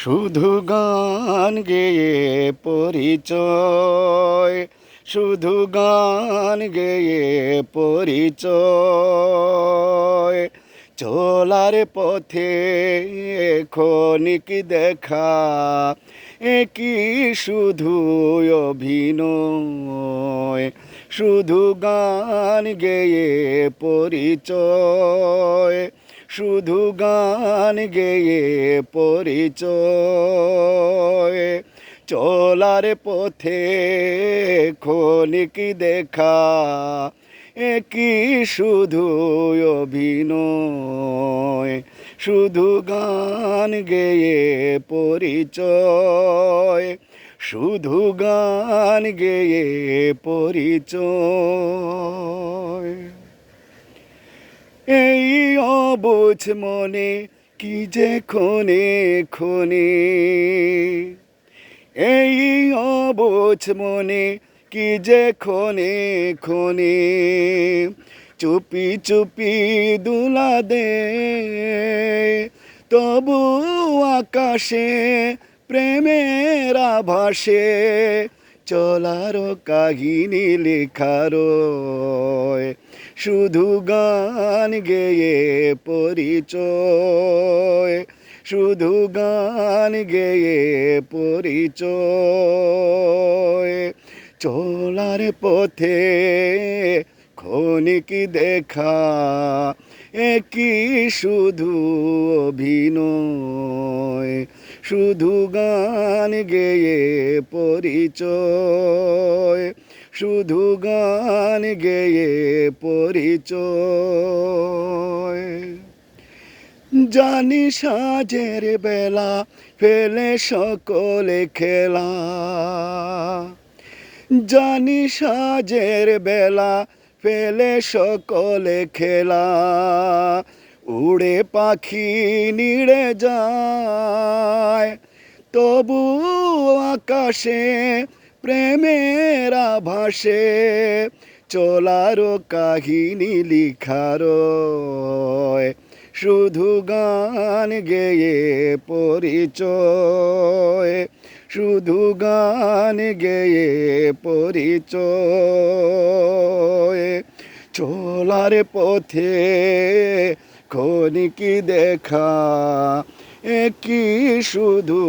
শুধু গান গেয়ে পরিচয়, শুধু গান গেয়ে পরিচয়। চলার পথে ক্ষণিক দেখা, একই শুধু অভিনয়। শুধু গান গেয়ে পরিচয়, শুধু গান গেয়ে পরিচয়। চলার পথে ক্ষণিক দেখা, একই শুধু অভিনয়। শুধু গান গেয়ে পরিচয়, শুধু গান গেয়ে পরিচয়। এই অবুঝ মনে কি যে ক্ষণে ক্ষণে, এই অবুঝ মনে কি যে ক্ষণে ক্ষণে। চুপি চুপি দুলা দে, তবু আকাশে প্রেমের আভাসে চলার কাহিনী লেখার। শুধু গান গেয়ে পরিচয়, শুধু গান গেয়ে পরিচয়। চলার পথে ক্ষণিক দেখা, একই শুধু অভিনয়। শুধু গান গেয়ে পরিচয়, শুধু গান গেয়ে পরিচয়। জানি সাজের বেলা ফেলে সকলে খেলা, জানি সাজের বেলা ফেলে সকলে খেলা। উড়ে পাখি নিড়ে যায়, তবু আকাশে প্রেমের আভাসে চলার কাহিনী লিখার। শুধু গান গেয়ে পরিচয়, শুধু গান গেয়ে পরিচয়। চলার পথে ক্ষণিক দেখা, একই শুধু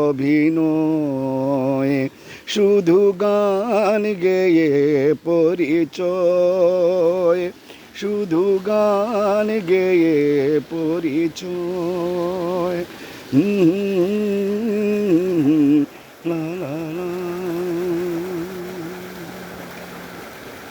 অভিনয়। শুধু গান গেয়ে পরিচয়, শুধু গান গেয়ে পরিচয়। লা লা লা।